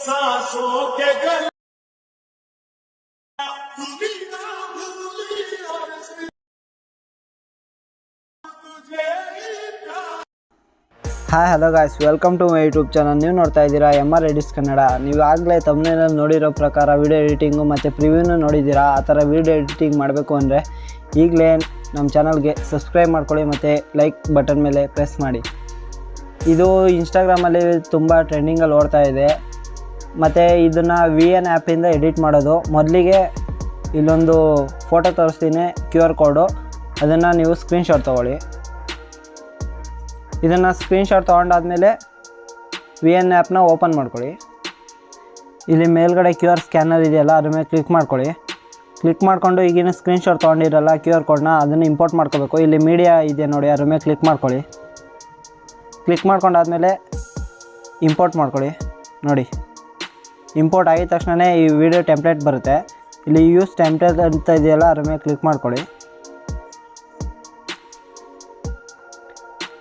सांसों के गले hi hello guys, welcome to my YouTube channel. ನೀವು ನೋಡ್ತಾ ಇದ್ದೀರಾ MR ಎಡಿಟ್ಸ್ ಕನ್ನಡ. ನೀವು ಆಗಲೇ ತಮ್ಮನೇಲಿ ನೋಡಿರೋ ಪ್ರಕಾರ ವಿಡಿಯೋ ಎಡಿಟಿಂಗು ಮತ್ತು ಪ್ರಿವ್ಯೂನು ನೋಡಿದ್ದೀರಾ. ಆ ಥರ ವಿಡಿಯೋ ಎಡಿಟಿಂಗ್ ಮಾಡಬೇಕು ಅಂದರೆ ಈಗಲೇ ನಮ್ಮ ಚಾನಲ್ಗೆ ಸಬ್ಸ್ಕ್ರೈಬ್ ಮಾಡ್ಕೊಳ್ಳಿ ಮತ್ತು ಲೈಕ್ ಬಟನ್ ಮೇಲೆ ಪ್ರೆಸ್ ಮಾಡಿ. ಇದು ಇನ್ಸ್ಟಾಗ್ರಾಮಲ್ಲಿ ತುಂಬ ಟ್ರೆಂಡಿಂಗಲ್ಲಿ ಓಡ್ತಾ ಇದೆ. ಮತ್ತು ಇದನ್ನು VN ಆ್ಯಪಿಂದ ಎಡಿಟ್ ಮಾಡೋದು. ಮೊದಲಿಗೆ ಇಲ್ಲೊಂದು ಫೋಟೋ ತೋರಿಸ್ತೀನಿ, QR ಕೋಡು. ಅದನ್ನು ನೀವು ಸ್ಕ್ರೀನ್ಶಾಟ್ ತೊಗೊಳ್ಳಿ. ಇದನ್ನು ಸ್ಕ್ರೀನ್ಶಾಟ್ ತೊಗೊಂಡಾದ್ಮೇಲೆ VN ಆ್ಯಪ್ನ ಓಪನ್ ಮಾಡ್ಕೊಳ್ಳಿ. ಇಲ್ಲಿ ಮೇಲ್ಗಡೆ QR ಸ್ಕ್ಯಾನರ್ ಇದೆಯಲ್ಲ, ಅದ್ರ ಮೇಲೆ ಕ್ಲಿಕ್ ಮಾಡ್ಕೊಳ್ಳಿ. ಕ್ಲಿಕ್ ಮಾಡಿಕೊಂಡು ಈಗಿನ ಸ್ಕ್ರೀನ್ಶಾಟ್ ತೊಗೊಂಡಿರಲ್ಲ QR ಕೋಡ್ನ, ಅದನ್ನು ಇಂಪೋರ್ಟ್ ಮಾಡ್ಕೋಬೇಕು. ಇಲ್ಲಿ ಮೀಡಿಯಾ ಇದೆ ನೋಡಿ, ಅದ್ರ ಮೇಲೆ ಕ್ಲಿಕ್ ಮಾಡ್ಕೊಳ್ಳಿ. ಕ್ಲಿಕ್ ಮಾಡ್ಕೊಂಡಾದ್ಮೇಲೆ ಇಂಪೋರ್ಟ್ ಮಾಡ್ಕೊಳ್ಳಿ. ನೋಡಿ, ಇಂಪೋರ್ಟ್ ಆಗಿದ ತಕ್ಷಣ ಈ ವಿಡಿಯೋ ಟೆಂಪ್ಲೇಟ್ ಬರುತ್ತೆ. ಇಲ್ಲಿ ಯೂಸ್ ಟೆಂಪ್ಲೇಟ್ ಅಂತ ಇದೆಯಲ್ಲ, ಅದ್ರ ಮೇಲೆ ಕ್ಲಿಕ್ ಮಾಡ್ಕೊಳ್ಳಿ.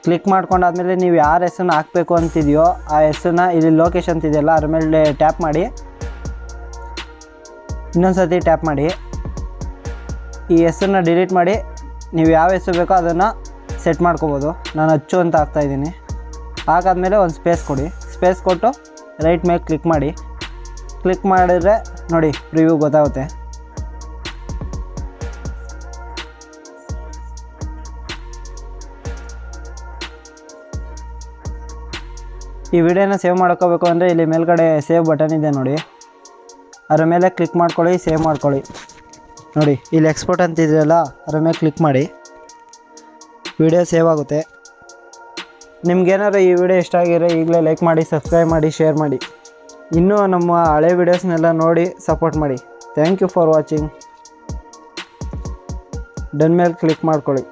ಕ್ಲಿಕ್ ಮಾಡ್ಕೊಂಡಾದ್ಮೇಲೆ ನೀವು ಯಾರ ಹೆಸರನ್ನ ಹಾಕಬೇಕು ಅಂತಿದೆಯೋ ಆ ಹೆಸರನ್ನ ಇಲ್ಲಿ ಲೊಕೇಶನ್ ಇದೆಯಲ್ಲ, ಅದ್ರ ಮೇಲೆ ಟ್ಯಾಪ್ ಮಾಡಿ. ಇನ್ನೊಂದು ಸರ್ತಿ ಟ್ಯಾಪ್ ಮಾಡಿ. ಈ ಹೆಸರನ್ನ ಡಿಲೀಟ್ ಮಾಡಿ ನೀವು ಯಾವ ಹೆಸರು ಬೇಕೋ ಅದನ್ನು ಸೆಟ್ ಮಾಡ್ಕೋಬೋದು. ನಾನು ಅಚ್ಚು ಅಂತ ಹಾಕ್ತಾಯಿದ್ದೀನಿ. ಹಾಕಾದ್ಮೇಲೆ ಒಂದು ಸ್ಪೇಸ್ ಕೊಡಿ. ಸ್ಪೇಸ್ ಕೊಟ್ಟು ರೈಟ್ ಮೇಲೆ ಕ್ಲಿಕ್ ಮಾಡಿ. ಕ್ಲಿಕ್ ಮಾಡಿದ್ರೆ ನೋಡಿ, ಪ್ರಿವ್ಯೂ ಗೊತ್ತಾಗುತ್ತೆ. ಈ ವಿಡಿಯೋನ ಸೇವ್ ಮಾಡ್ಕೋಬೇಕು ಅಂದರೆ ಇಲ್ಲಿ ಮೇಲ್ಗಡೆ ಸೇವ್ ಬಟನ್ ಇದೆ ನೋಡಿ, ಅದರ ಮೇಲೆ ಕ್ಲಿಕ್ ಮಾಡ್ಕೊಳ್ಳಿ, ಸೇವ್ ಮಾಡ್ಕೊಳ್ಳಿ. ನೋಡಿ, ಇಲ್ಲಿ ಎಕ್ಸ್ಪೋರ್ಟ್ ಅಂತ ಇದೆಯಲ್ಲ, ಅದರ ಮೇಲೆ ಕ್ಲಿಕ್ ಮಾಡಿ. ವಿಡಿಯೋ ಸೇವ್ ಆಗುತ್ತೆ. ನಿಮ್ಗೇನಾದ್ರು ಈ ವಿಡಿಯೋ ಇಷ್ಟ ಆಗಿದ್ರೆ ಈಗಲೇ ಲೈಕ್ ಮಾಡಿ, ಸಬ್ಸ್ಕ್ರೈಬ್ ಮಾಡಿ, ಶೇರ್ ಮಾಡಿ. ಇನ್ನೂ ನಮ್ಮ ಹಳೆ ವಿಡಿಯೋಸ್ನೆಲ್ಲ ನೋಡಿ ಸಪೋರ್ಟ್ ಮಾಡಿ. Thank you for watching. ಡನ್ ಮೇಲೆ ಕ್ಲಿಕ್ ಮಾಡ್ಕೊಳ್ಳಿ.